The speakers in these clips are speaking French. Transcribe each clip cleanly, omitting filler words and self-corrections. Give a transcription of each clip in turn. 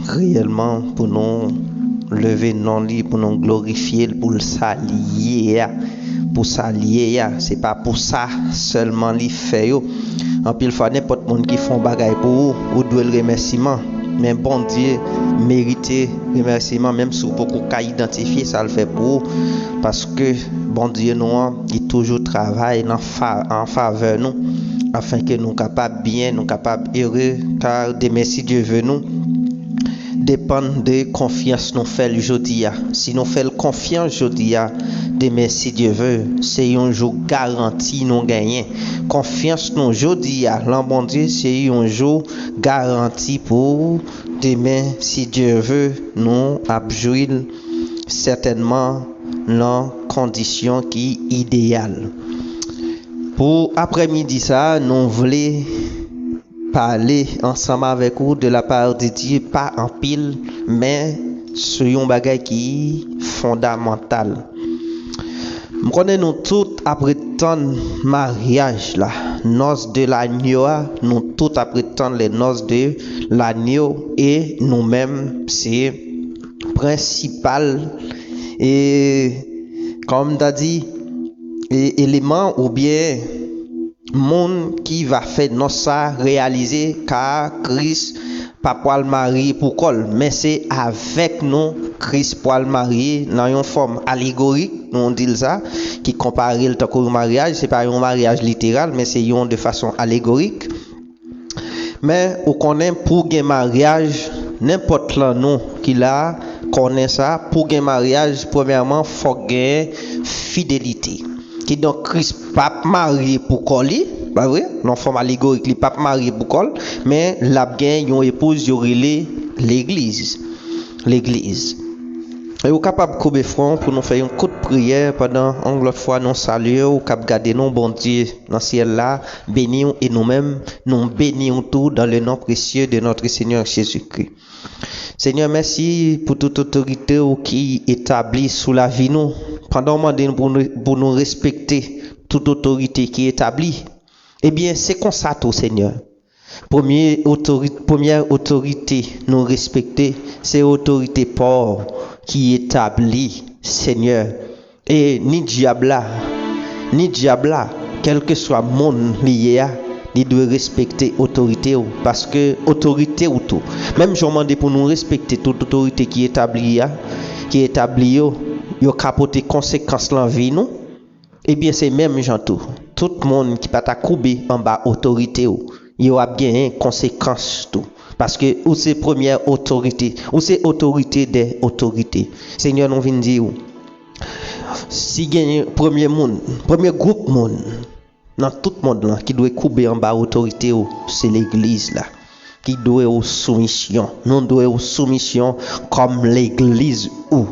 réellement pour nous lever non li, pour nous glorifier, pour le s'allier, pour s'allier, c'est pas pour ça seulement li fait yo. En pile fois n'importe monde qui font bagaille pour ou doit le remerciement, mais bon Dieu mérite remerciement même si beaucoup qu'à identifier ça le fait pour parce que bon Dieu nous il toujours travaille en faveur nous afin que nous capables bien, nous capables heureux car de merci Dieu veut nous dépend de confiance nous fait aujourd'hui. Si nous faisons confiance aujourd'hui, de merci Dieu veut, c'est un jour garanti nous gagner. Confiance nous aujourd'hui, bon Dieu, c'est un jour garanti pour demain si Dieu veut nous abjouer certainement dans conditions qui idéales. Pour après-midi ça, nous voulons parler ensemble avec vous de la part de Dieu, pas en pile, mais sur un bagage qui est fondamental. Nous connaissons tous après tant mariage là, noces de l'agneau, nous tous après tant les noces de l'agneau et nous-mêmes c'est principal et comme t'as dit élément ou bien monde qui va faire non ça réaliser car Christ pas pour le marier pour col mais c'est avec nous Christ pour le marier dans une forme allégorique on dit ça qui compare le temps au mariage c'est pas un mariage littéral mais c'est une de façon allégorique mais on connaît pour un mariage n'importe là nous qui là connaît ça pour un mariage premièrement faut gagner fidélité qui donc Christ pas marié pour coller pas vrai non forme allégorique il pas marié pour coller mais la gagne une épouse yorelé l'église et vous capable couper front pour nous faire un coup de prière pendant une autre fois nous saluer ou cap garder nous bon Dieu dans ciel là bénir et nous-mêmes nous bénir tout dans le nom précieux de notre Seigneur Jésus-Christ. Seigneur, merci pour toute autorité qui établit sous la vie nous. Pendant moment pour nous respecter toute autorité qui est établie. Eh bien, c'est comme ça tout, Seigneur. Première autorité nous respecter, c'est l'autorité pauvre qui établit, Seigneur. Et ni diable, quel que soit le monde lié, il doit respecter l'autorité parce que l'autorité ou tout. Même je demande pour nous respecter toute autorité qui est établie, yo capoter conséquences dans la vie nous. Eh bien c'est même gens tout le monde qui pas ta couper en bas autorité il a bien conséquences tout parce que ou c'est première autorité ou c'est autorité des autorités. Seigneur nous vient dire si gagne premier groupe monde dans tout le monde là qui doit couper en bas autorité c'est l'église là qui doit aux soumission nous doit aux soumission comme l'église ou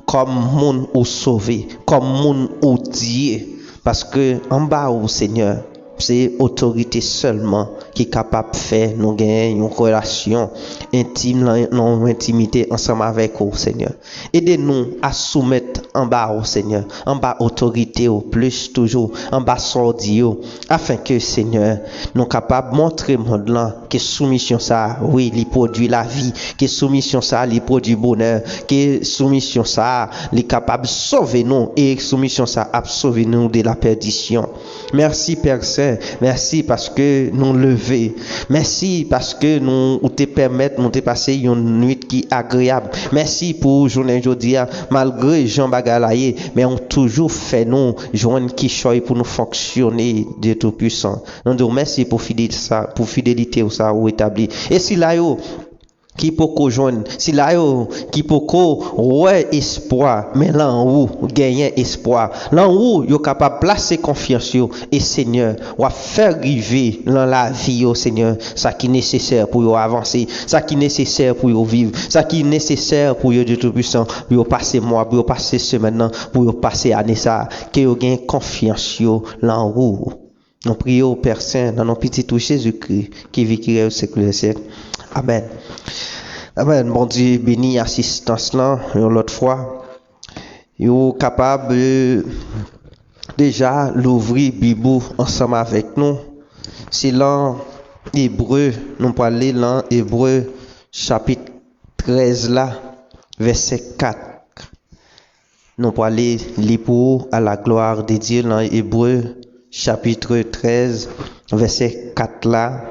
comme monde ou sauvé comme monde ou Dieu parce que en bas au Seigneur c'est autorité seulement qui est capable de faire nous gagner une relation intime dans intimité ensemble avec vous Seigneur. Aidez-nous à soumettre en bas au Seigneur, en bas autorité au plus toujours en bas sordi afin que Seigneur nous capables de montrer monde là que soumission ça oui il produit la vie, que soumission ça il produit bonheur, que soumission ça il capable de sauver nous et soumission ça a sauvé nous de la perdition. Merci Père Saint. Merci parce que nous lever. Merci parce que nous te permettre nous te passer une nuit qui agréable. Merci pour journée aujourd'hui malgré Jean Bagalaye mais on toujours fait nous joindre qui choix pour nous fonctionner Dieu tout puissant. Nous disons merci pour fidélité ça ou établi. Et si là qui peut joindre si là qui peut ouais espoir mais là en haut gagner espoir là en haut yo capable placer confiance et Seigneur va faire arriver dans la vie Seigneur ça qui est nécessaire pour yo avancer ça qui est nécessaire pour yo vivre ça qui est nécessaire pour yo Dieu tout puissant pour yo passer mois pour yo passer semaine pour yo passer année ça que yo gagne confiance là en haut. Nous prions au Père Saint dans notre petit tout Jésus-Christ qui vit qui est au siècle des siècles. Amen. Amen. Bon Dieu béni assistance là l'autre fois. Yo capable déjà l'ouvrir Bible ensemble avec nous. C'est dans Hébreu, nous parler dans Hébreu chapitre 13 là, verset 4. Nous pour aller lire pour à la gloire de Dieu dans Hébreux chapitre 13, verset 4 là,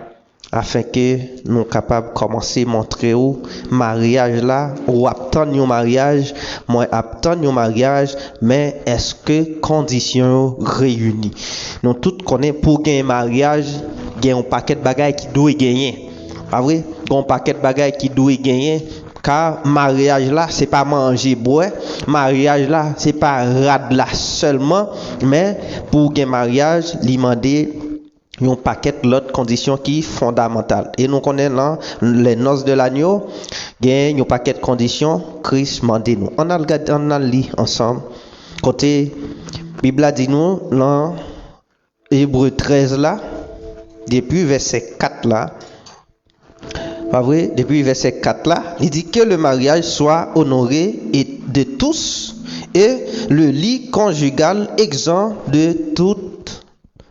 afin que nous capables de commencer à montrer au mariage là, ou attendre un mariage, moi attendre un mariage, mais est-ce que conditions réunies? Nous tous connaissons pour gagner un mariage, il y a un paquet de bagages qui doit gagner. Pas vrai? Il y a un paquet de bagages qui doit gagner. Car mariage là, c'est pas manger boire, mariage là, c'est pas rad là seulement, mais pour gagner mariage, il demander un paquet d'autres conditions qui sont fondamentales. Et nous connaissons les noces de l'agneau, il y a un paquet de conditions Christ m'a dit nous. On a lu ensemble. Côté Bible a dit nous dans Hébreux 13 là, depuis verset 4 là. Pas vrai? Depuis verset 4 là, il dit que le mariage soit honoré et de tous et le lit conjugal exempt de toute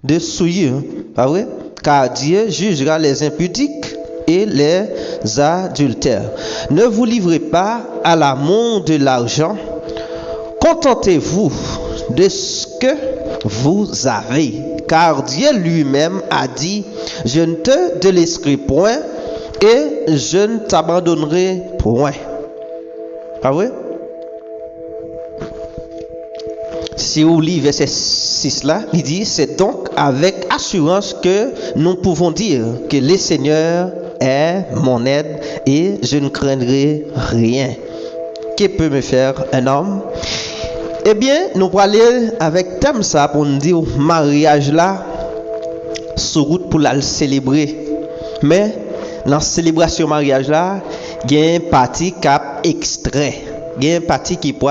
de souillure. Pas vrai? Car Dieu jugera les impudiques et les adultères. Ne vous livrez pas à l'amour de l'argent. Contentez-vous de ce que vous avez. Car Dieu lui-même a dit, je ne te délaisserai point et je ne t'abandonnerai point. Ah oui? Si vous lisez verset 6 là, il dit, c'est donc avec assurance que nous pouvons dire que le Seigneur est mon aide et je ne craindrai rien. Que peut me faire un homme? Eh bien, nous allons aller avec thème ça pour nous dire mariage là, sur route pour la célébrer. Mais dans la célébration mariage là, il y a une partie qui est extrait. Il y a une partie qui peut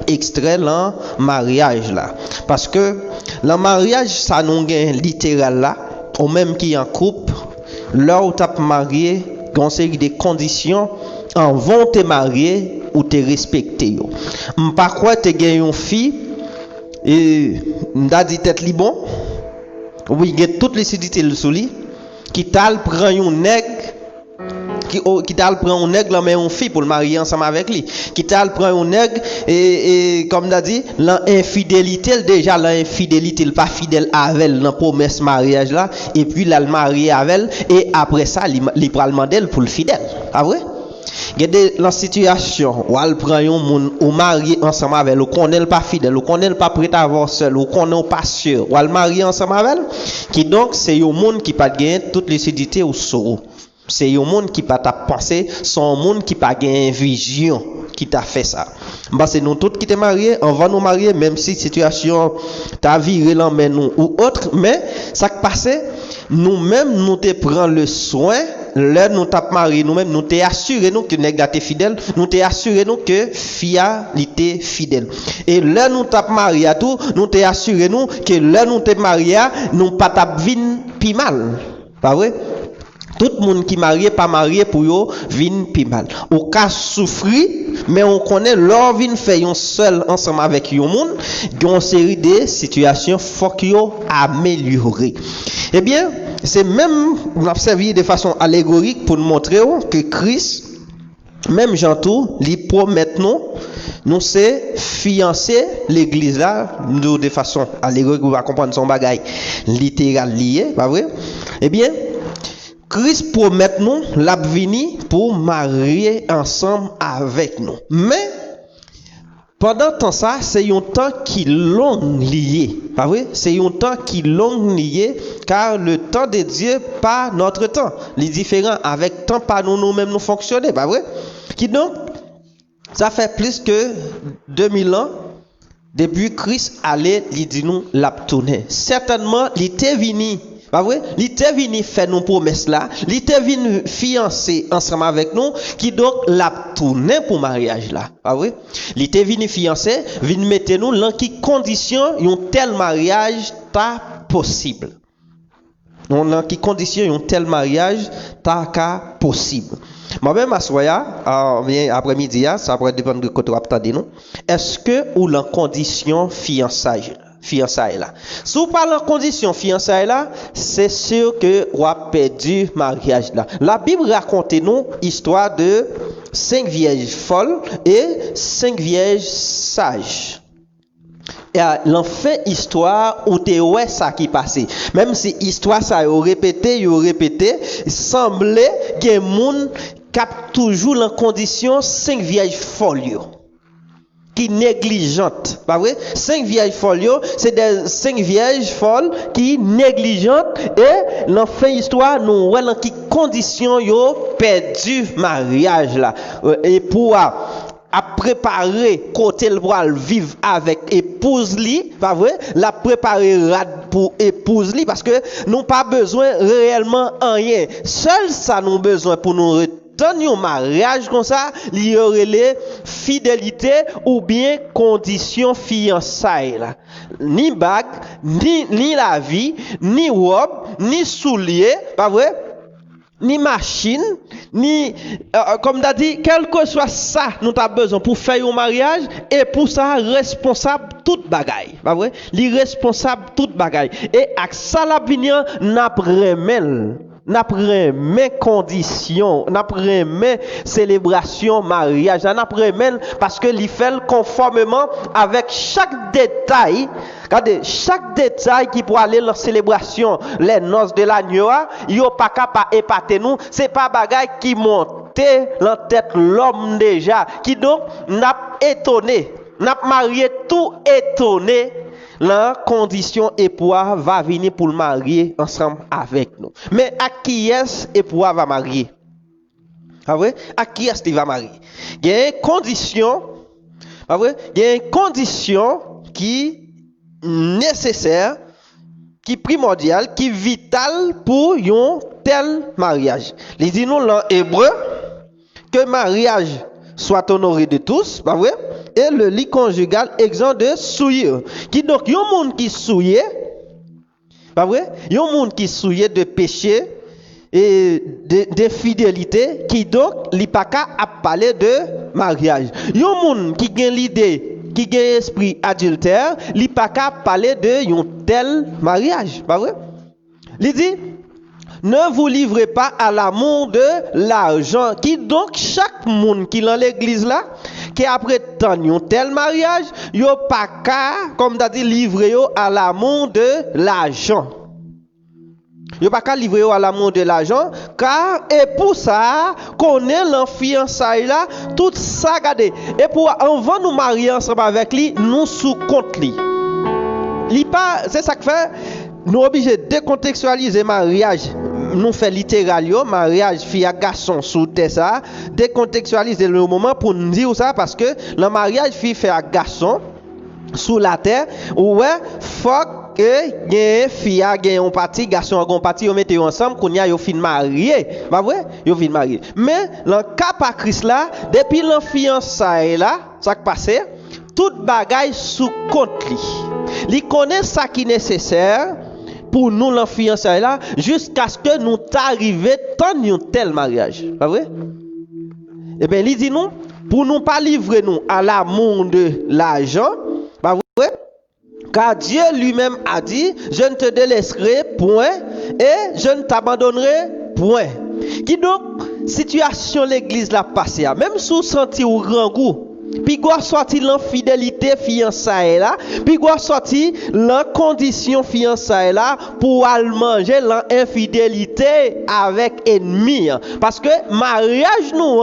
extrait dans le mariage là. Parce que le mariage, ça nous gagne littéral là, ou même qui est en couple, là où tu as marié, il y a une série de conditions en vont te marier ou te respecter. Par quoi tu as une fille et m'da dit tête li bon. Oui, il y a toutes les cités le soli qui t'a prend un nègre qui t'a prend un nègre mais une fille pour le marier ensemble avec lui. Qui t'a prend un nègre et comme l'a dit, l'infidélité déjà l'infidélité, il pas fidèle avec elle dans promesse mariage là et puis là le marier avec elle et après ça il prend le mandel pour le fidèle. Ah vrai? Il y a des situations où elle prend un monde ou marié ensemble avec elle, ou qu'on n'est pas fidèle, ou qu'on n'est pas prêt à avoir seul, ou qu'on n'est pas sûr, ou elle marié ensemble avec elle, qui donc c'est un monde qui pas gagner toute lucidité ou sorrow. C'est un monde qui pas t'a pensé, c'est un monde qui pas gagner vision qui t'a fait ça. Bah c'est nous tous qui t'es mariés, on va nous marier même si situation t'a viré l'emmène nous ou autre, mais ça qui passé nous-mêmes nous te prend le soin. Là nous t'a marié nous-mêmes nous t'es assuré nous que nèg t'es fidèle, nous t'es assuré nous que fidélité fidèle. Et là nous t'a marié à tout, nous t'es assuré nous que là nous t'es marié nous pas t'a vinn pi mal. Pas vrai? Tout le monde qui marié pas marié pour yo vinn pi mal. Au cas souffrir mais on connaît leur vinn fait un seul ensemble avec yon monde, une série de situations faut yo améliorer. Eh bien, c'est même on a servi de façon allégorique pour nous montrer que Christ même Jean-tout, lui promet nous c'est fiancer l'église là de façon allégorique vous va comprendre son bagage littéral lié, pas vrai? Eh bien, Christ promet nous la venir pour marier ensemble avec nous. Mais pendant temps ça, c'est un temps qui long lié. Pas vrai? C'est un temps qui long lié car le temps de Dieu pas notre temps. Les différents avec temps pas nous-mêmes nous fonctionner, pas vrai? Qui donc ça fait plus que 2000 ans depuis Christ allait lui dit nous l'a tourner. Certainement, il était venu. Pas vrai? Il était venu faire nos promesses là, il était venu fiancer ensemble avec nous, qui donc l'a tourné pour mariage là. Pas vrai? Il était venu fiancer, venu mettre nous dans qui condition un tel mariage ta possible. Dans qui condition un tel mariage ta possible. Moi-même à soya, après-midi, ça pourrait dépendre de côté attendez nous. Est-ce que ou la condition fiançailles là. Si vous parlez en condition fiançailles là, c'est sûr que vous avez perdu mariage là. La Bible raconte nous histoire de 5 vierges folles et 5 vierges sages. Et l'en fait histoire où tu ouais ça qui passé. Même si histoire ça yo répété, semblait que monde cap toujours en condition 5 vierges folles qui négligentes, pas vrai? 5 vierges folles, c'est des 5 vierges folles qui négligentes et l'en fait histoire nous ouais dans qui condition yo perdu mariage là et pour à préparer côté le pour vivre avec épouse li, pas vrai? La préparer pour épouse li parce que nous pas besoin réellement rien. Seul ça nous besoin pour nous dans un mariage comme ça, il y aurait les fidélités ou bien conditions fiançailles là. Ni bague, ni la vie, ni robe, ni souliers, pas vrai? Ni machine, ni comme t'as dit, quel que soit ça, nous avons besoin pour faire un mariage et pour ça responsable toute bagaille, pas vrai? L'irresponsable toute bagaille. Et avec ça la vignan n'a mes conditions, mes célébrations, mariage, parce que l'il fait conformément avec chaque détail. Regardez, chaque détail qui pour aller dans la célébration, les noces de l'agneau, yo pas capable épater nous, c'est pas bagaille qui monte dans tête l'homme déjà, qui donc n'a étonné, n'a marié tout étonné. La condition époux va venir pour le marier ensemble avec nous. Mais à qui est-ce époux va marier? Ah ouais? À qui est-ce qu'il va marier? Il y a une condition, ah ouais? Il y a une condition qui nécessaire, qui primordiale, qui vitale pour un tel mariage. Il dit nous en hébreu que mariage soit honoré de tous, pas vrai? Et le lit conjugal exempt de souillure. Qui donc, yon monde qui souillé, pas vrai? Yon monde qui souillé de péché et de fidélité, qui donc, li pa ka a parler de mariage. Yon monde qui gen l'idée, qui gen esprit adultère, li pa ka parler de yon tel mariage, pas vrai? Li dit, ne vous livrez pas à l'amour de l'argent. Qui donc chaque monde qui dans l'église là, qui après tant un tel mariage, yo pas qu'à, comme t'as dit, livrer à l'amour de l'argent. Yo pas qu'à livrer à l'amour de l'argent, car et pour ça, connaît l'enfiançailles là, tout ça regardez. Et pour avant nous marier ensemble avec lui, nous sous compte lui. Li pas, c'est ça que fait, nous obligés de décontextualiser mariage. Nous fait littéral mariage fille à garçon sous ça décontextualiser le moment pour nous dire ça parce que le mariage fille fait à garçon sous la terre ouais faut que gagne fille a gagne un parti garçon a un parti on mettez ensemble qu'on y a yo fin marié pas vrai yo fin marié mais dans cas par Christ là depuis l'enfiançailles là ça qui passé toute bagaille sous compte li connaît ça qui nécessaire pour nous l'enfiançailles là jusqu'à ce que nous t'arrivions tant un tel mariage pas vrai? Eh bien il dit nous pour nous pas livrer nous à l'amour de l'argent pas vrai? Car Dieu lui-même a dit je ne te délaisserai point et je ne t'abandonnerai point. Qui donc situation l'église la passée même sous senti au grand goût puis quoi sorti l'infidélité fiançailles là puis quoi sorti la condition fiançailles là pour aller manger l'infidélité avec ennemi parce que mariage nous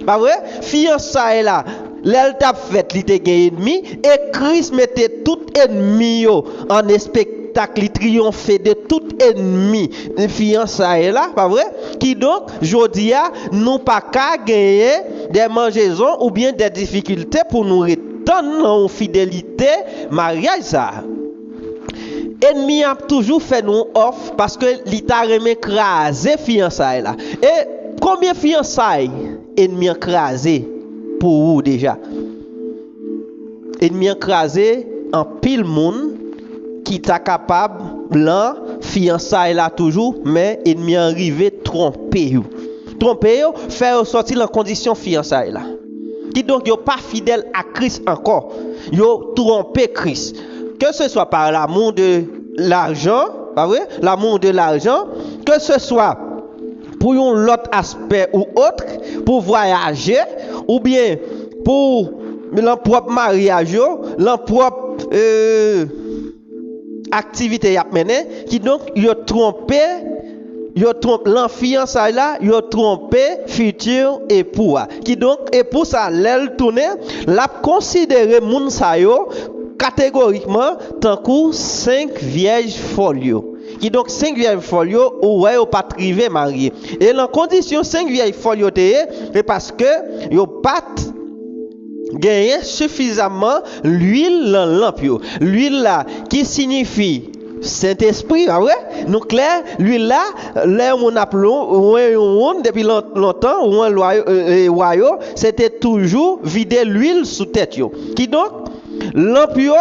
pas vrai fiançailles là l'elle t'a fait li te gen ennemi et Christ mettait tout ennemi en spectacle il triomphe de tout ennemi de fiançailles là pas vrai qui donc jodia nous pas qu'à gagner des mangeaisons ou bien des difficultés pour nous retenir en fidélité mariage ça ennemi a toujours fait nous off parce que il t'a remis écraser fiançailles là et combien fiançailles ennemi écrasé pour vous déjà ennemi écrasé en pile monde qui t'a capable blanc fiançailles là toujours mais ennemi arrivé tromper faire sortir la condition fiançailles là qui donc yo pas fidèle à Christ encore yo trompé Christ que ce soit par l'amour de l'argent pas vrai l'amour de l'argent que ce soit pour un autre aspect ou autre, pour voyager, ou bien pour leur propre mariage, leur propre activité à mener, qui donc ils ont trompé l'enfiance là, ils ont trompé futur époux, qui donc époux ça l'aile tourner, l'a considéré moun sa yo catégoriquement tant que 5 vierges folio. Qui donc 5 vieilles folio ou ouais ou pas privé marié. Et la condition 5 vieilles folio c'est parce que yo pas gagné suffisamment l'huile dans lampe yo. L'huile là qui signifie Saint-Esprit, ah ouais, nous clair, l'huile là, là on appelons depuis longtemps ou un royaume, c'était toujours vider l'huile sous tête yo. Qui donc lampe yo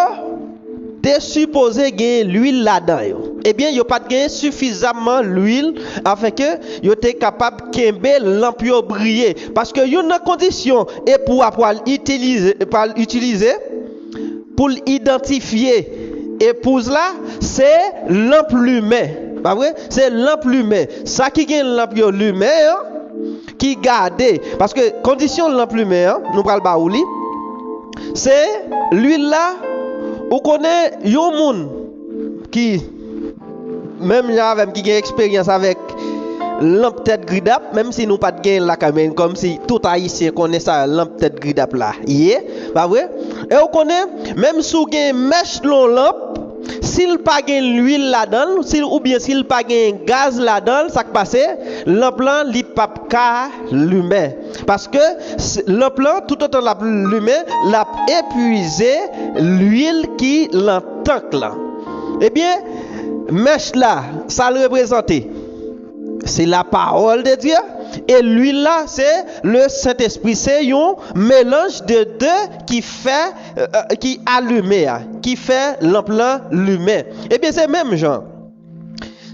t'es supposé gagner l'huile là-dedans. Eh bien, yo pas gagné suffisamment l'huile afin que yo t'es capable kembe lampe yo briller parce que yo dans condition et pour utiliser pour identifier épouse là, c'est lampe lumière. Pas vrai? C'est lampe lumière. Ça qui gagne lampe yo lumière qui garde parce que condition lampe lumière, nous parle ba ou li, c'est l'huile là. Ou connaît yon moun qui même avec qui a expérience avec lampe tête gridap, même si nous pas de gain la caméra comme si tout haïtien connaît ça lampe tête gridap là. Yeah, pas vrai? Et on connaît même sous gain mèche long lampe, s'il pas gain l'huile là-dedans, ou bien s'il pas gain gaz là-dedans, ça qui passe, lampe là li pas ka lumière. Parce que lampe là tout autant la lumière l'a épuisé l'huile qui l'entanque là. Eh bien, mèche là, ça le représente. C'est la parole de Dieu. Et l'huile là, c'est le Saint-Esprit. C'est un mélange de deux qui fait, qui allume, qui fait lampe là lumière. Eh bien, c'est même genre.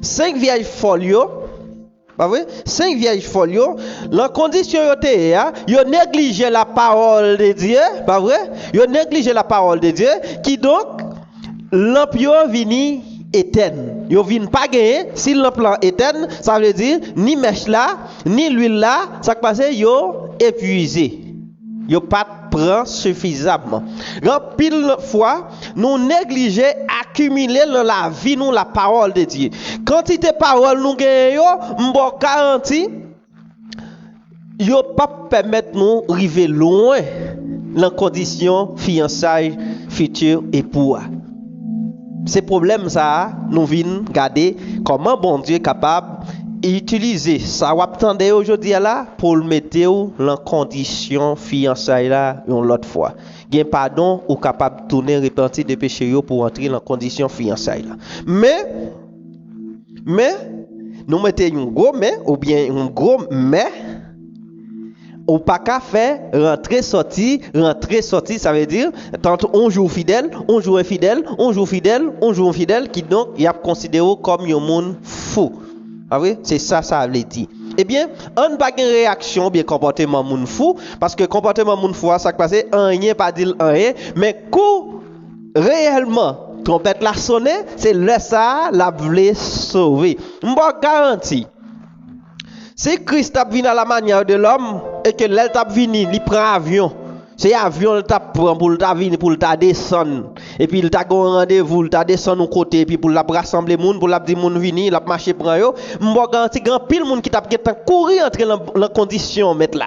5 vieilles folios. Pas vrai? 5 vieilles folios, la condition yo négligé la parole de Dieu, pas vrai? Yo négligé la parole de Dieu qui donc lampe yo vini éteindre. Yo vinn pas gagner, si lampe là éteindre, ça veut dire ni mèche là, ni l'huile là, ça passe yo épuisé. Yo pas prend suffisamment. Grand pile fois, nous négliger accumuler dans la vie nous la parole de Dieu. Quantité parole nous gagne yo, m'bo garanti yo pas permettre nous arriver loin dans condition fiançailles futur époux. Ces problèmes ça nous viennent garder comment bon Dieu est capable utiliser ça ou attendez aujourd'hui là pour le mettre en condition fiançailles là une autre fois. Gain pardon ou capable tourner repentir de péché pour entrer en condition fiançailles là. Mais nous mettons un gros mais ou bien un gros mais ou pas qu'à faire rentrer sortir, ça veut dire tantôt on joue fidèle, on joue infidèle, on joue fidèle, on joue infidèle qui donc y a considéré comme un monde fou. Ah oui, c'est ça veut dire. Eh bien, on pas une réaction bien comportement moun fou parce que comportement moun fou ça passe rien pas dire rien mais coup réellement trompette la sonné, c'est là ça la voulait sauver. M'ba garanti. Si Christ a venu à la manière de l'homme et que l'elle t'a venu, il prend avion. C'est avion il t'a prend pour t'a venir pour t'a descendre et puis il t'a un rendez-vous, il t'a descendre au côté et puis pour la rassembler monde pour la dire monde venir, il a marché prend yo. M'ba garanti grand pile monde qui t'a courir entrer dans condition mettre là.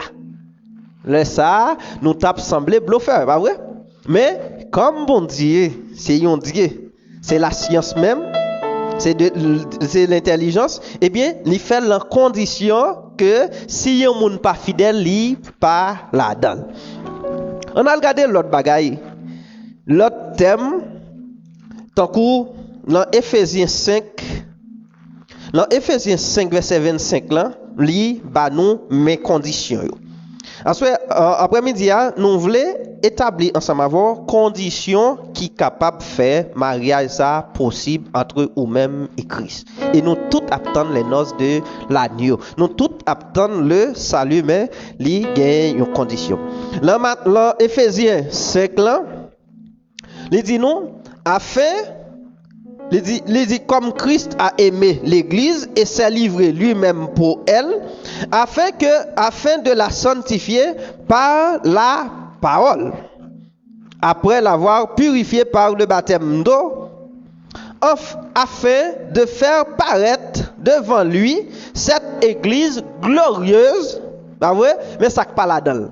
Là ça nous t'a semblé bluffeur, pas vrai? Mais comme bon Dieu, c'est un Dieu, c'est la science même. C'est l'intelligence, eh bien, il fait la condition que si un monde pas fidèle, il pas là-dedans. On a regardé l'autre bagaille. L'autre thème, tant que dans Ephésiens 5, verset 25 là, li ba nous mes conditions. Ensuite, après-midi, nous voulons établir ensemble avoir conditions qui capable de faire mariage ça possible entre nous-mêmes et Christ. Et nous tous attendons les noces de l'agneau. Nous tous attendons le salut, mais il y a une condition. Là, Ephésiens 5 là, il dit nous, afin Il dit comme Christ a aimé l'Église et s'est livré lui-même pour elle, afin de la sanctifier par la parole, après l'avoir purifiée par le baptême d'eau, afin de faire paraître devant lui cette Église glorieuse, bah ouais, mais ça pas là-dedans.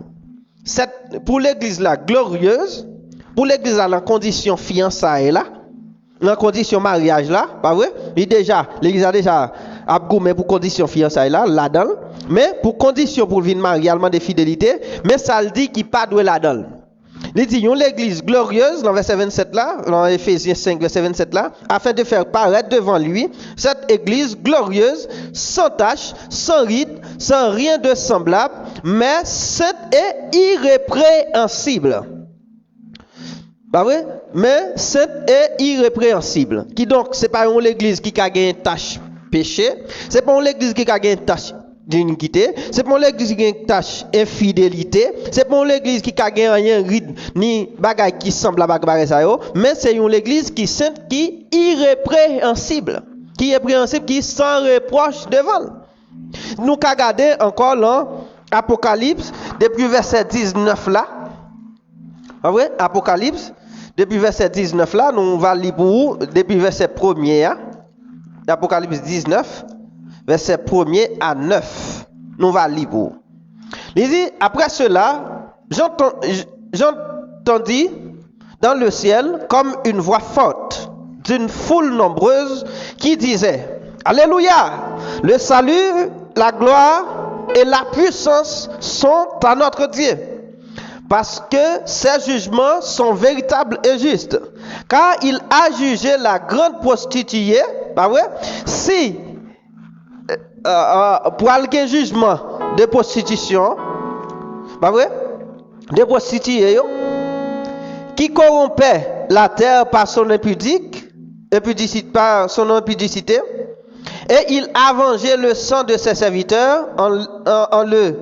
Pour l'Église là glorieuse, pour l'Église là en condition fiançailles là, en condition mariage là, pas vrai? L'Église a déjà abgoumé pour condition fiançailles là-dedans, mais pour condition pour venir marier allemand de fidélité, mais ça le dit qu'il pas doué là-dedans. Il dit l'Église glorieuse dans verset 27 là, dans Éphésiens 5 verset 27 là, afin de faire paraître devant lui cette Église glorieuse, sans tache, sans ride, sans rien de semblable, mais sainte et irrépréhensible. Pas vrai? Mais sainte et irrépréhensible. Qui donc, c'est pas une église qui a gagné une tâche péché, c'est pas une église qui a gagné une tâche d'iniquité, c'est pas une église qui a une tâche infidélité, c'est pas une église qui a gagné rien ride ni bagay qui semble à bagay ça yo, mais c'est une église qui sainte, qui irrépréhensible, qui sans reproche devant. Nous qu'à regarder encore là Apocalypse depuis verset 19 là. Pas vrai? Apocalypse depuis verset 19 là, nous va lire pour vous depuis verset 1er, Apocalypse 19, verset 1er à 9. Nous va lire pour vous. Il dit, après cela, j'entendis dans le ciel comme une voix forte d'une foule nombreuse qui disait, Alléluia, le salut, la gloire et la puissance sont à notre Dieu. Parce que ses jugements sont véritables et justes. Car il a jugé la grande prostituée, pas vrai? Si, pour un jugement de prostitution, pas vrai? De prostituée, qui corrompait la terre par son par son impudicité, et il a vengé le sang de ses serviteurs en le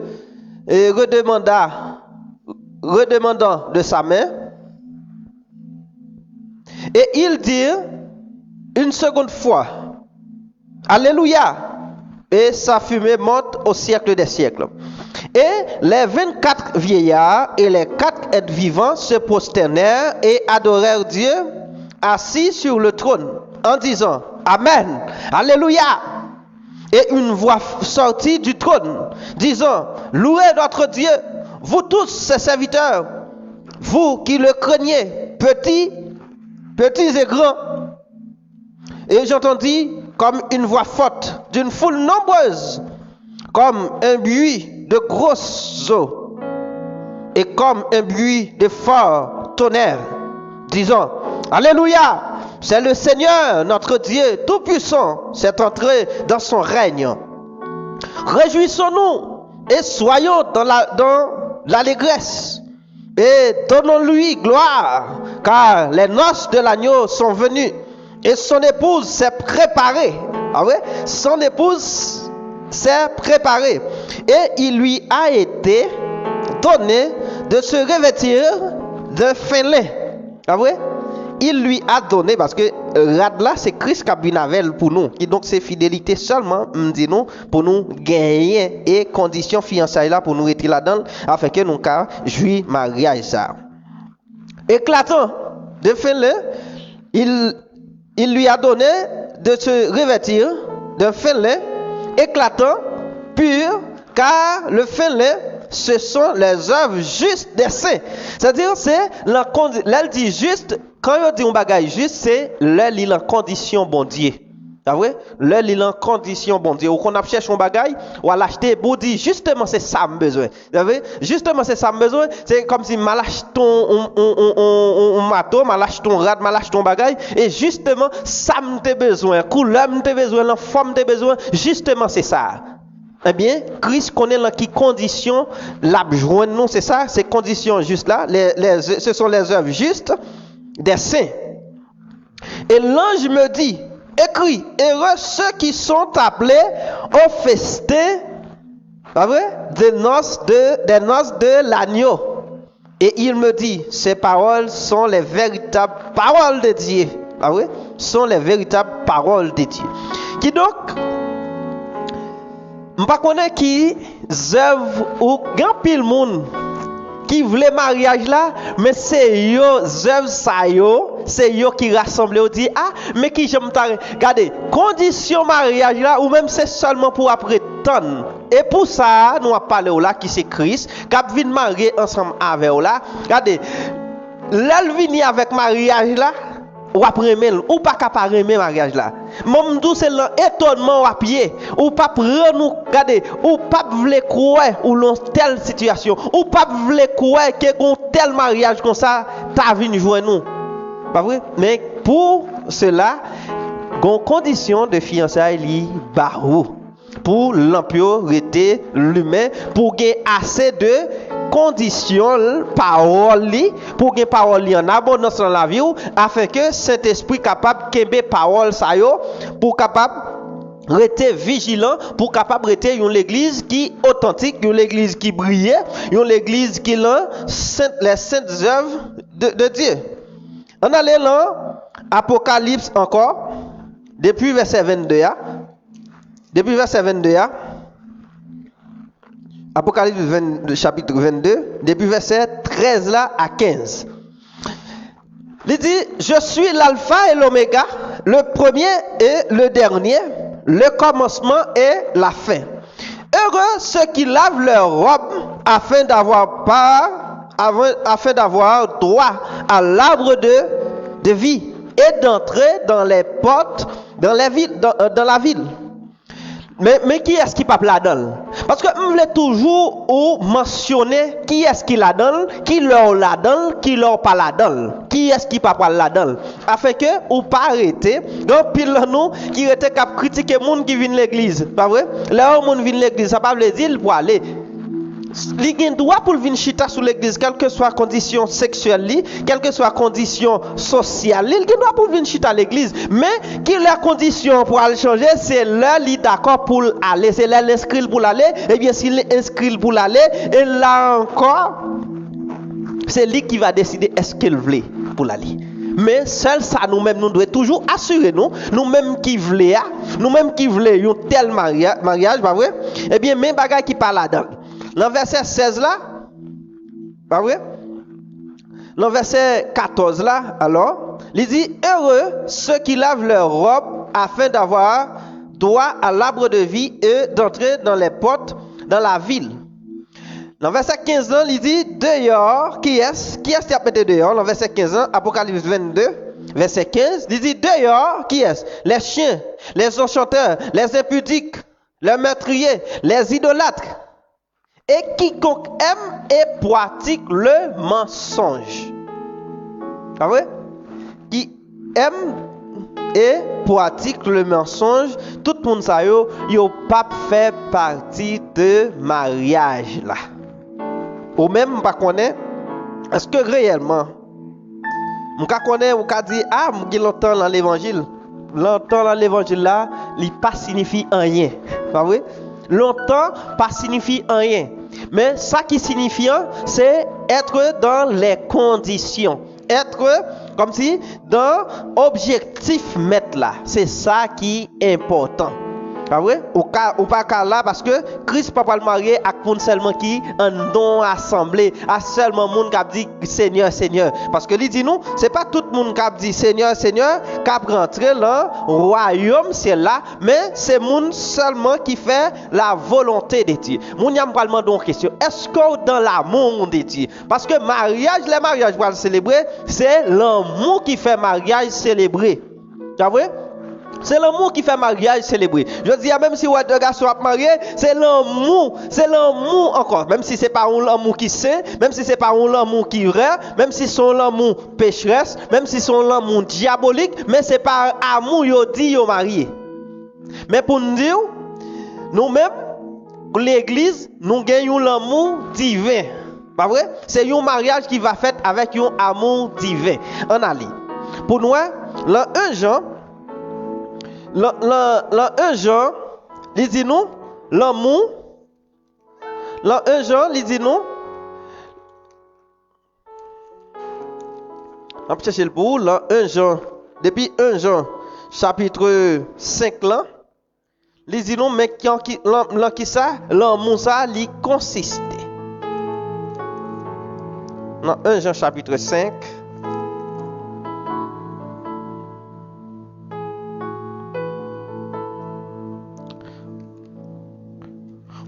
redemandant de sa main. Et il dit une seconde fois, Alléluia, et sa fumée monte au siècle des siècles. Et les 24 vieillards et les 4 êtres vivants se prosternèrent et adorèrent Dieu assis sur le trône en disant, Amen, Alléluia. Et une voix sortit du trône disant, louez notre Dieu, vous tous ses serviteurs, vous qui le craignez, petits et grands. Et j'entendis comme une voix forte d'une foule nombreuse, comme un bruit de grosses eaux, et comme un bruit de fort tonnerre, disant, Alléluia, c'est le Seigneur, notre Dieu Tout-Puissant, c'est entré dans son règne. Réjouissons-nous et soyons dans l'allégresse et donnons-lui gloire, car les noces de l'agneau sont venues et son épouse s'est préparée. Ah ouais? Son épouse s'est préparée et il lui a été donné de se revêtir de fin lin. Ah ouais? Il lui a donné, parce que là c'est Christ qui a binavel pour nous, et donc c'est fidélité seulement, dit nous, pour nous gagner et conditions fiançailles là pour nous retirer là-dedans, afin que nous car jouir mariage ça. Éclatant de fin là, il lui a donné de se revêtir de fin là, éclatant, pur, car le fin là, ce sont les œuvres justes des saints. C'est-à-dire, c'est là dit juste, quand on dit un bagage juste, c'est là il en condition bon Dieu. C'est vrai? Là il en condition bon Dieu. Ou qu'on a cherché un bagage, ou à l'acheter, bon dit justement c'est ça me besoin. Vous savez? Justement c'est ça me besoin. C'est comme si mal acheté un mato, mal acheté un rad, mal acheté un bagage, et justement ça me besoin, couleur me besoin, la forme me besoin. Justement c'est ça. Eh bien, Christ connaît dans quelles conditions l'a joindre nous, c'est ça, ces conditions justes là, ce sont les œuvres justes des saints. Et l'ange me dit, écris, heureux ceux qui sont appelés au festin, pas vrai, des noces de l'agneau. Et il me dit, ces paroles sont les véritables paroles de Dieu. Ah oui? sont les véritables paroles de Dieu. Qui donc, je ne connais pas qui œuvre ou grand pile monde qui voulait mariage là, mais c'est yo œuvre ça yo, c'est yo qui rassemble ou dit ah mais qui j'aime regardez condition mariage là ou même c'est seulement pour après temps. Et pour ça nous a parlé là qui c'est Christ qui a vinn marier ensemble avec là. Regardez l'elvini avec mariage là ou après ou pas capable aimer mariage là. Mon dou c'est l'étonnement à pied ou pas prendre nous regardez ou pas vle croire ou dans telle situation ou pas vle croire que gon tel mariage comme ça t'a vinn joindre nous. Pas vrai? Mais pour cela gon condition de fiançailles li barou pour l'empio rester l'humain pour gagner assez de conditions parole pour que parole en abondance dans la vie afin que cet esprit capable kembe parole ça yo pour capable rester vigilant pour capable rester une église qui authentique une église qui brille une église qui les saintes œuvres de Dieu. On allait là Apocalypse encore depuis verset 22 depuis verset 22 Apocalypse chapitre 22, depuis verset 13 là à 15. Il dit, je suis l'alpha et l'oméga, le premier et le dernier, le commencement et la fin. Heureux ceux qui lavent leurs robes afin d'avoir droit à l'arbre de vie et d'entrer dans les portes, dans la ville. Mais qui est-ce qui parle là-dedans? Parce que je voulais toujours mentionner qui est-ce qui là-dedans, qui leur là-dedans, qui leur pas là-dedans. Qui est-ce qui parle là-dedans? Afin que ou pas arrêter, grand pile nous qui était cap critiquer monde qui vient l'église, pas vrai? Là où monde vient l'église, ça pas veut dire pour aller. Il a droit pour venir chita sur l'église, quelle que soit condition sexuelle, quelle que soit condition sociale, il a droit pour venir chita à l'église. Mais qui la condition pour aller changer, c'est là il d'accord pour aller, c'est là l'inscrit pour aller. Et bien s'il est inscrit pour aller, et là encore, c'est lui qui va décider est-ce qu'il veut pour aller. Mais seul ça nous-mêmes nous devons toujours assurer nous-mêmes qui voulons, nous-mêmes qui voulons un tel mariage, pas vrai? Eh bien même bagaille qui parle là-dedans. Dans verset 16 là, pas vrai? Dans verset 14 là, alors, il dit heureux ceux qui lavent leurs robes afin d'avoir droit à l'arbre de vie et d'entrer dans les portes dans la ville. Dans verset 15 là, il dit dehors, qui est-ce qui a pété dehors? Dans verset 15 là, Apocalypse 22, verset 15, il dit dehors, qui est-ce? Les chiens, les enchanteurs, les impudiques, les meurtriers, les idolâtres. Et quiconque aime et pratique le mensonge. Ah ouais? Qui aime et pratique le mensonge, tout le monde ça yo pas fait partie de mariage là. Ou même pas connaît est-ce que réellement m'ka connaît ou ka dit ah m'ki longtemps dans l'évangile. Longtemps dans l'évangile là, il pas signifie rien. Pas vrai? Longtemps pas signifie rien. Mais ça qui signifie, c'est être dans les conditions. Être comme si dans objectif mettre là. C'est ça qui est important. Pas vrai? Ou pas qu'à là parce que Christ pas le marier avec monde seulement qui en don assemblé, à seulement monde qui a dit Seigneur Seigneur parce que il dit nous, c'est pas tout le monde qui a dit Seigneur Seigneur qui a rentré dans royaume c'est là, mais c'est monde seulement qui fait la volonté de Dieu. Moun yam pas demander une question, est-ce que dans l'amour de Dieu? Parce que les mariages pour célébrer, c'est l'amour qui fait mariage célébrer. Tu vois? C'est l'amour qui fait mariage célébré. Je dis, même si deux garçons sont mariés, c'est l'amour encore. Même si c'est pas un amour qui sait, même si c'est pas un amour qui rêve, même si c'est un amour pécheresse, même si c'est un amour diabolique, mais c'est pas amour yo dit yo marié. Mais pour nous dire, nous-mêmes, l'église, nous gagnons l'amour divin. Pas vrai? C'est un mariage qui va fait avec un amour divin. On a lu. Pour nous, là, 1 Jean, L'an 1 Jean, il dit nous, l'amour. L'an 1 Jean, il dit nous. On va chercher le bout. L'an 1 Jean, depuis 1 Jean chapitre 5 là, il dit non mais qui ça l'amour ça li consiste. Dans 1 Jean chapitre 5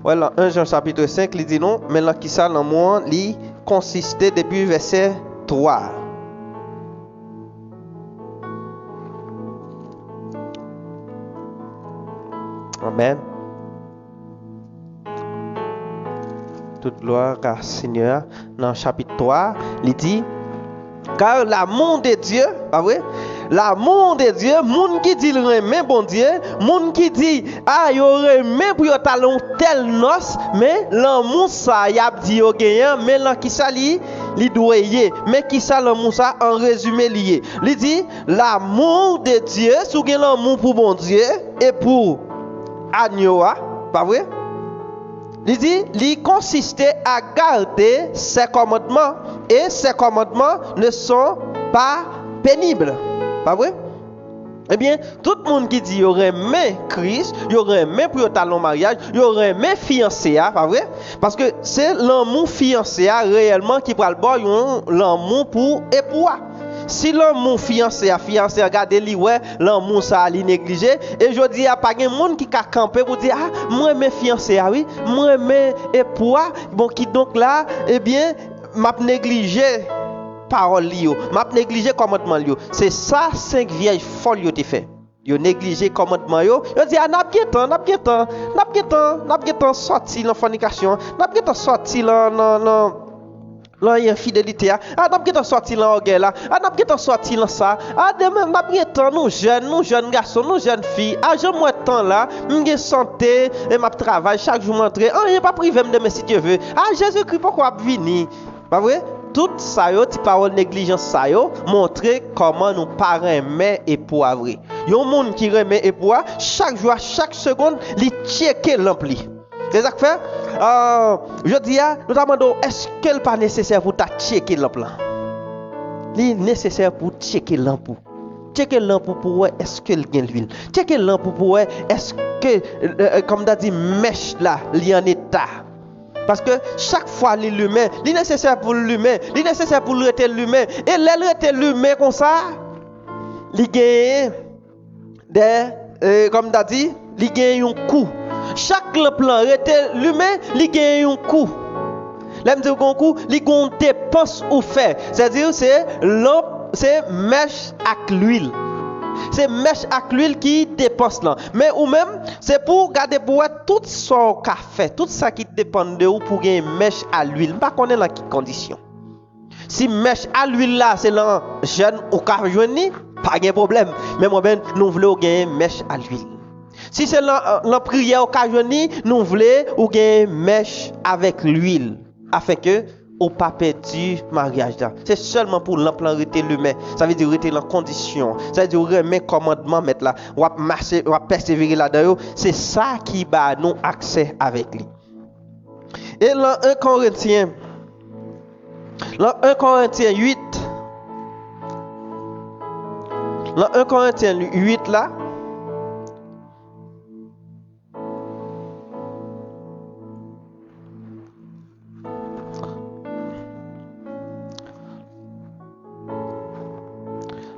voilà, 1 Jean chapitre 5, il dit non, mais là qui ça l'amour li consistait depuis verset 3. Amen. Toute gloire à Seigneur. Dans chapitre 3, il dit car l'amour de Dieu, pas vrai? L'amour de Dieu, moun qui dit remet bon Dieu, moun qui dit ah yo remet pour yo talon tel noce, mais l'amour ça y a dit yo gagnant, mais là qui ça li doyer, mais qui ça l'amour ça en résumé lié. Il dit l'amour de Dieu, sou gen l'amour pour bon Dieu et pour agnoa, pas vrai? Il dit, il consistait à garder ses commandements et ses commandements ne sont pas pénibles. Pas vrai? Eh bien, tout le monde qui dit, il y aurait aimé Christ, il y aurait aimé pour talon mariage, il y aurait aimé fiancé, pas vrai? Parce que c'est l'amour fiancé réellement qui prend le bord, l'amour pour époux. Si l'amour fiancé regardez li ouais l'amour ça li négligé et je dis a pas gen monde qui ka camper pour dire ah moi mes fiancé oui moi mes époux bon qui donc là eh bien m'a négligé parole li yo m'a négligé commandement li yo c'est ça 5 vieilles folles yo te fait yo négligé commandement yo dit ah n'a pas sorti dans fornication n'a pas sorti dans là il y a fidélité ah n'a pas sorti là orgueil là ah n'a pas sorti là ça ah demain n'a pas nous jeunes garçons nous jeunes filles ah je moi temps là m'gai santé et m'a travail chaque jour m'entrer ah il pas privé me demain si Dieu veut ah Jésus-Christ pourquoi venir pas vrai tout ça yo ti parole négligence ça yo montrer comment nous parents mais et pour vrai yon monde qui remet et pour chaque jour chaque seconde li checker l'ampli c'est ça que fait je dis nous demandons est-ce qu'elle pas nécessaire pour ta checker lampe là il est nécessaire pour checker lampe pour voir est-ce qu'elle gagne l'huile checker lampe pour voir est-ce que comme tu dit mèche là il est en état parce que chaque fois l'humain il est nécessaire pour l'humain il est nécessaire pour rester l'humain et l'être l'humain comme ça il gagne des comme tu dit il gagne un coup. Chaque plan était l'humain, il gagne un coup. L'aime dire un coup, il gagne dépense ou fait. C'est-à-dire c'est lampe, c'est mèche avec l'huile. C'est mèche avec l'huile qui dépense là. Mais ou même c'est pour garder pour tout son café, tout ça qui dépend de vous pour gagner mèche à l'huile. Pas connaître dans quelles conditions. Si mèche à l'huile là, c'est là jeune ou ka joindre, pas de problème. Mais moi ben nous voulons gagner mèche à l'huile. Si c'est la prière occasionnée, nous voulons ou gagner mèche avec l'huile afin que ou pas perdu mariage là. C'est seulement pour l'emplanter l'humain. Ça veut dire rester dans condition. Ça veut dire remettre commandement mettre là, ou marcher, ou persévérer là-dedans. C'est ça qui va nous accès avec lui. Et dans 1 Corinthiens 8 dans 1 Corinthiens 8 là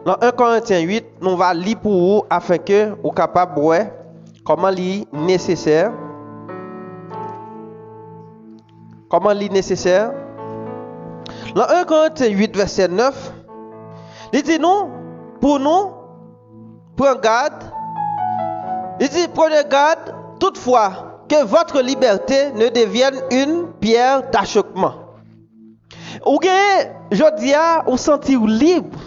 dans 1 Corinthiens 8, nous va lire pour vous afin que vous capable de voir comment lire nécessaire. Comment lire nécessaire. Dans 1 Corinthiens 8, verset 9, il dit nous, pour nous, prenez garde. Il dit prenez garde toutefois que votre liberté ne devienne une pierre d'achoppement. Ou que je dis ou sentir libre.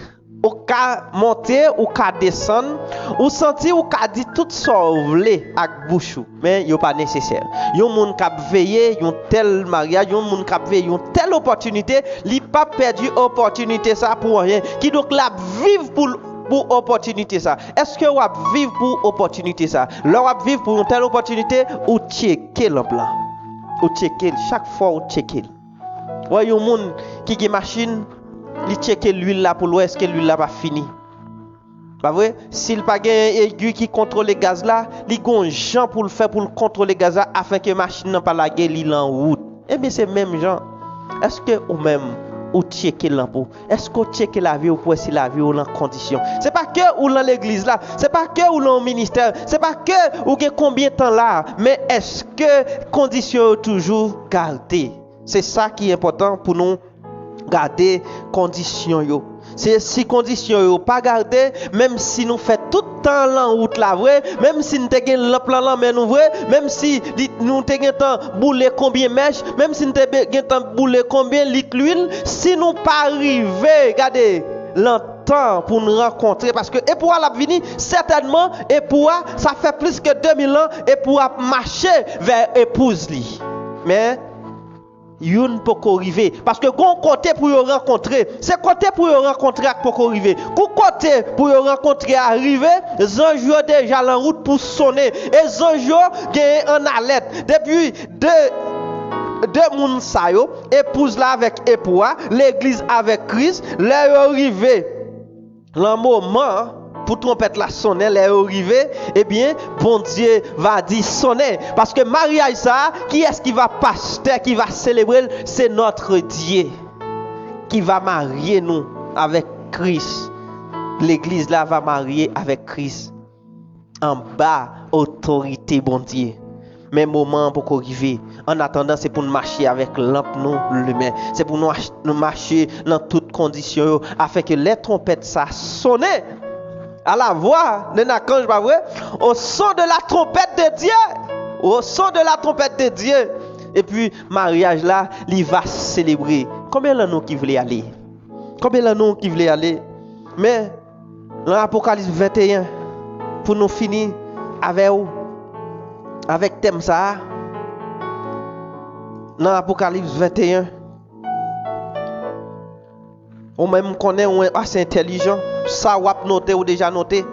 Ou ka monter ou ka descendre ou sentir ou ka dit tout sauver avec bouche mais yo pas nécessaire yon moun k'ap veiller yon tel mariage yon moun k'ap veiller yon telle opportunité li pas perdu opportunité ça pour rien qui donc la vivre pour opportunité ça est-ce que ou vivre pour opportunité ça là ou vivre pour une telle opportunité ou checker le plan ou checker chaque fois ou checker ouais yon moun qui machine li checker l'huile là pour l'ouest que l'huile là pas fini Pas vrai? S'il pas gain aiguille qui contrôle les gaz là, il gon gens pour le faire pour le contrôler gaz là afin que machine n'a pas la gueule en route. Eh bien c'est même gens. Est-ce que ou même ou checker l'ampoule? Est-ce que checker la vie ou pour si la vie ou en condition? C'est pas que ou dans l'église là, c'est pas que ou dans le ministère, c'est pas que ou gain combien de temps là, mais est-ce que condition toujours gardées? C'est ça qui est important pour nous garder condition yo. C'est si condition yo pas garder, même si nous fait tout temps en route la vrai, même si nous te gen le plan là mais nous vrai, même si nous te gen temps bouler combien mèche, même si nous te gen temps bouler combien litre l'huile, si nous pas arriver, regardez, longtemps pour nous rencontrer parce que et pour la venir certainement et pour ça fait plus que 2000 ans et pour marcher vers épouse li. Mais yon peut arriver parce que gon côté pour yo rencontrer c'est côté pour yo rencontrer pour arriver côté pour yo rencontrer arriver les anges déjà en route pour sonner et les anges gagne en alerte depuis deux moun sa yo épouse là avec époux l'église avec Christ là arrivé le moment pour trompette la sonner les arrivé eh bien bon Dieu va dire sonner parce que mariage ça qui est-ce qui va pasteur qui va célébrer c'est notre Dieu qui va marier nous avec Christ. L'église là va marier avec Christ en bas autorité bon Dieu. Mais moment pour arriver en attendant c'est pour nous marcher avec lampe nous l'humain c'est pour nous marcher dans toutes conditions afin que les trompettes ça sonne à la voix de l'archange, pas vrai? Au son de la trompette de Dieu. Au son de la trompette de Dieu. Et puis, mariage là, il va célébrer. Combien de nous qui voulaient aller? Combien de nous qui voulaient aller? Mais, dans l'Apocalypse 21, pour nous finir avec thème ça, dans l'Apocalypse 21, on même connaît, on est assez intelligent. Ça ou noté ou déjà noté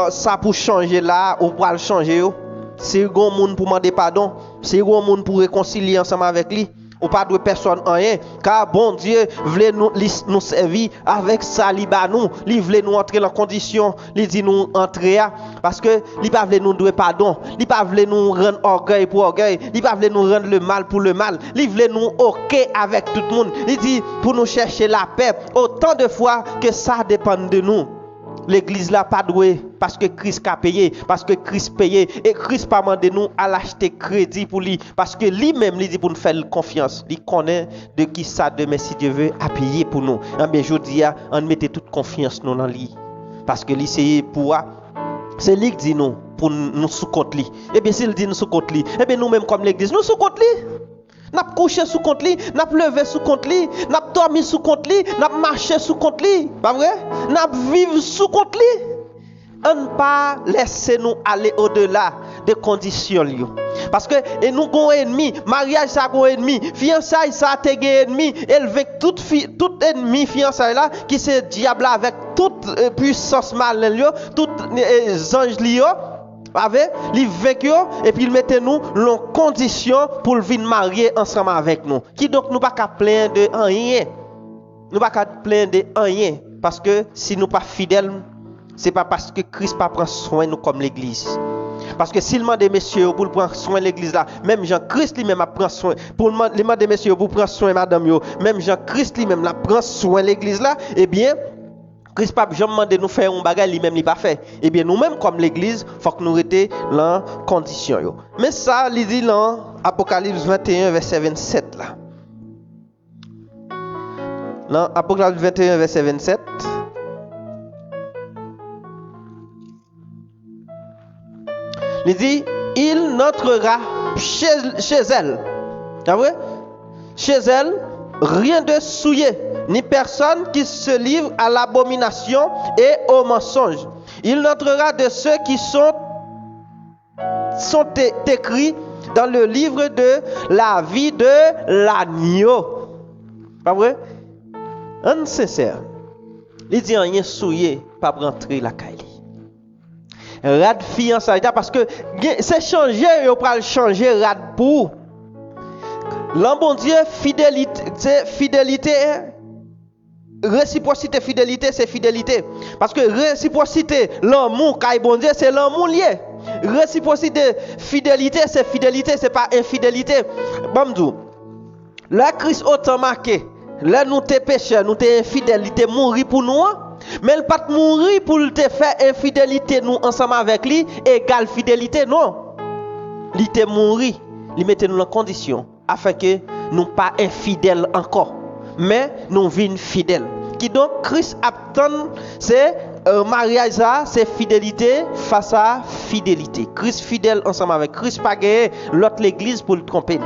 ça pour changer là ou pour le changer c'est grand monde pour demander pardon c'est grand monde pour réconcilier ensemble avec lui ou pas de personne rien car bon Dieu voulait nous servir avec ça li ba nous li voulait nous entrer dans condition li dit nous entrer parce que li pas voulait nous donner pardon li pas voulait nous rendre orgueil pour orgueil li pas voulait nous rendre le mal pour le mal li voulait nous OK avec tout le monde il dit pour nous chercher la paix autant de fois que ça dépend de nous. L'église là pas doué parce que Christ a payé parce que Christ payé et Christ pas demandé nous à l'acheter crédit pour lui parce que lui-même lui dit pour nous faire confiance il connaît de qui ça demain si Dieu veut a payer pour nous en bien je dis on mettait toute confiance nous dans lui parce que lui c'est pour c'est lui qui dit nous pour nous sous compte lui et bien s'il dit nous sous compte lui et bien nous même comme l'église nous sous compte lui n'a couché sous compte li, n'a levé sous compte li, n'a dormi sous compte li, n'a marché sous compte li, pas vrai? N'a vivre sous compte li. On pas laisser nous aller au-delà des conditions li. Parce que et nous gon ennemi, mariage ça gon ennemi, fiançailles ça te gen ennemi, élever tout ennemi fiançailles là qui c'est diable avec toute puissance mal yo, tout ange li yo. Avec les vaincu et puis il mettait nous en condition pour venir marier ensemble avec nous qui donc nous pas qu'à plaindre de rien nous pas qu'à plaindre de rien parce que si nous pas fidèles c'est pas parce que Christ pas prend soin nous comme l'église parce que s'il demande messieurs pour prendre soin de l'église là même Jean-Christ lui-même a prend soin pour demander messieurs pour prendre soin madame yo même Jean-Christ lui-même la prend soin de l'église là et bien Christ pas jamais demandé nous faire un bagage lui-même il pas fait et bien nous-mêmes comme l'église faut que nous rester dans condition yo mais ça il dit dans Apocalypse 21 verset 27 là dans Apocalypse 21 verset 27 il dit il n'entrera chez elle c'est vrai chez elle rien de souillé ni personne qui se livre à l'abomination et au mensonge. Il n'entrera de ceux qui sont écrits dans le livre de la vie de l'agneau. Pas vrai? Un sincère. Il dit rien souillé, pas rentrer la caille. Rad fiançailles parce que c'est changer, il va changer rad pour. L'un bon Dieu fidélité Réciprocité, fidélité, c'est fidélité. Parce que réciprocité, l'amour, quand bon Dieu, c'est l'amour lié. Réciprocité, fidélité, c'est pas infidélité. Bamdou, la Christ autant marqué, là nous t'es pécheurs, nous t'es infidélité, mourir pour nous. Mais il pas mourir pour te faire infidélité nous ensemble avec lui, égale fidélité, non. Il te mourir, il mettait nous en condition afin que nous pas infidèles encore, mais nous vînes fidèles. Qui donc Christ attend, c'est mariage ça, c'est fidélité face à fidélité. Christ fidèle ensemble avec Christ, pas gagner l'autre l'église pour le tromper.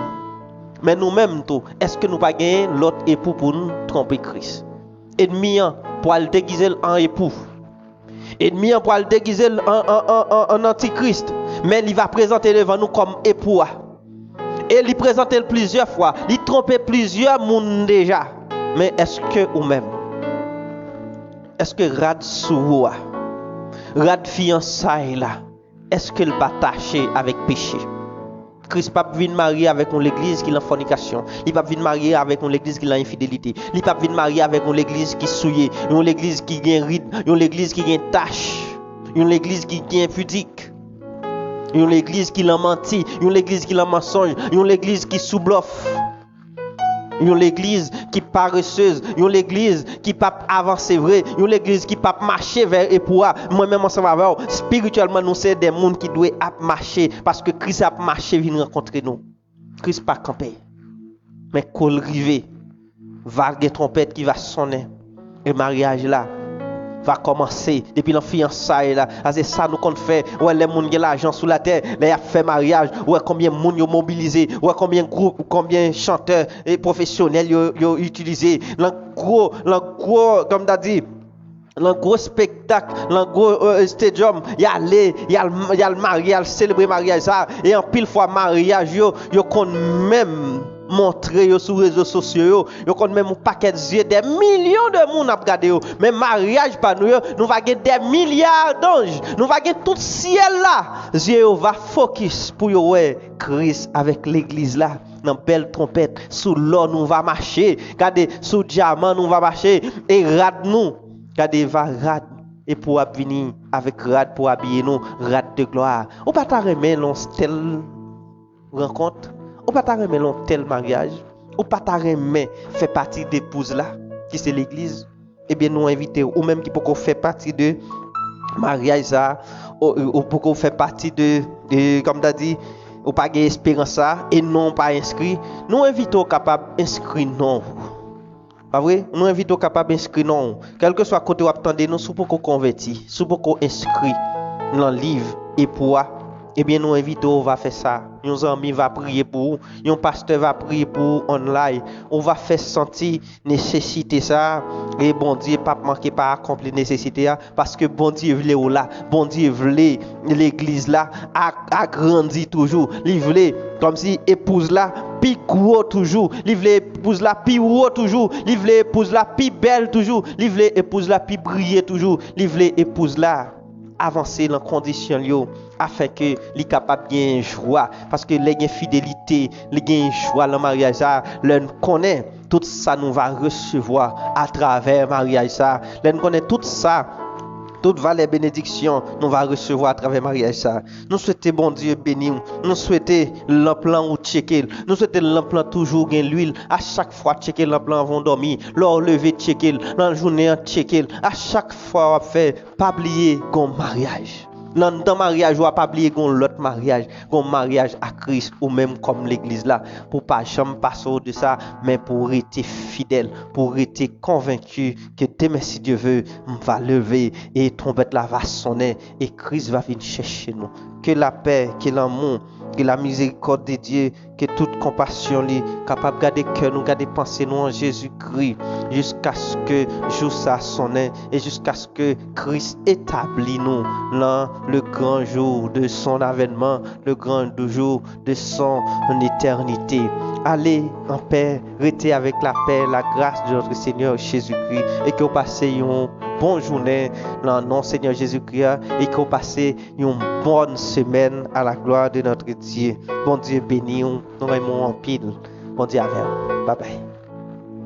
Mais nous-mêmes tout, est-ce que nous pas gagner l'autre époux pour nous tromper Christ? Ennemi pour le déguiser en époux. Ennemi pour le déguiser en antichrist. Mais il va présenter devant nous comme époux. Et il présente plusieurs fois. Il trompe plusieurs monde déjà. Mais est-ce que ou même? Est-ce que rad sou rad fiançailles là? Est-ce qu'il va tâcher avec péché? Christ pas vient marier avec l'église qui est en fornication. Il pas vient marier avec l'église qui est en infidélité. Il pas vient marier avec l'église qui est souillée, une église qui gagne ride, une église qui gagne tache, une église qui gagne impudique. Une église qui l'a menti, une église qui l'a mensonge, une église qui sous-bluffe. Une église qui paresseuse, une église qui pas avancer vrai, une église qui pas marcher vers époux. Moi-même ensemble avec spirituellement nous c'est des monde qui doit marcher parce que Christ a marché vient rencontrer nous. Christ pas camper. Mais col rivé, vague trompette qui va sonner. Et le mariage là va commencer depuis la fiançailles là. C'est ça nous compte faire. Ouais les monde qui l'argent sous la terre, les a fait mariage. Ouais combien monde yo mobilisé, ouais combien groupes, combien chanteurs et professionnels yo utilisé. Le gros comme t'as dit, le gros spectacle, le gros stadium, il y a le mariage, célébrer mariage ça et en pile fois mariage yo compte même montrer sur les réseaux sociaux, yo compte même un paquet de yeux, des millions de monde à regarder yo. Mais mariage par nous va gagner des milliards d'anges, nous va gagner tout ciel là. Yeux va focus pour yo ouais Christ avec l'église là. Dans belle trompette, sous l'or nous va marcher, regardez sous diamant nous va marcher et rad nous, regardez va rad et pour venir avec rad pour habiller nous, rad de gloire. Ou pas ta remet l'on telle rencontre. Ou pas ta remet tel mariage, ou pas ta remet fait partie d'épouse là, qui c'est l'église, eh bien nous inviter, ou même qui peut faire partie de mariage ça, ou pour faire partie de comme tu as dit, ou pas gagner espérance ça, et non pas inscrit, nous invitons capable inscrit non. Pas vrai? Nous invitons capable inscrit non. Quel que soit côté où attendez nous, sous pour qu'on converti, sous pour qu'on inscrit dans le livre et pour eh bien nous invitons, on va faire ça. Nos amis va prier pour, un pasteur va prier pour online. On va faire sentir nécessité ça et bon Dieu pas manquer pas accomplir nécessité parce que bon Dieu voulait là, bon Dieu voulait l'église là a grandi toujours. Il voulait comme si épouse là plus gros toujours, il voulait épouse là plus haut toujours, il voulait épouse là plus belle toujours, il voulait épouse là plus briller toujours, il voulait épouse là avancer dans condition yo afin que li capable gain joie parce que les gain fidélité les gain joie le mariage ça l'on connaît tout ça nous va recevoir à travers mariage ça l'on connaît tout ça toute valeur bénédiction nous va recevoir à travers mariage ça. Nous souhaitons bon Dieu bénir, nous souhaitons l'emplant ou checker, nous souhaitons l'emplant toujours gain l'huile à chaque fois checker l'emplant vont dormir, leur lever checker, dans la journée checker, à chaque fois faire pas oublier gon mariage. Dans mariage, on va pas oublier qu'on l'autre mariage, qu'on mariage à Christ ou même comme l'église là, pour pas jamais passer de ça, mais pour rester fidèle, pour rester convaincu que demain si Dieu veut, on va lever et trompette là va sonner et Christ va venir chercher nous. Que la paix, que l'amour, que la miséricorde de Dieu, que toute compassion li capable garder cœur nous, garder pensée nous en Jésus-Christ jusqu'à ce que jour ça sonne et jusqu'à ce que Christ établit nous dans le grand jour de son avènement, le grand jour de son éternité. Allez en paix, restez avec la paix, la grâce de notre Seigneur Jésus-Christ et que vous passez une bonne journée dans le nom Seigneur Jésus-Christ et que vous passez une bonne semaine à la gloire de notre Dieu. Bon Dieu béni, nous aimons en pile. Bon Dieu avec vous. Bye bye.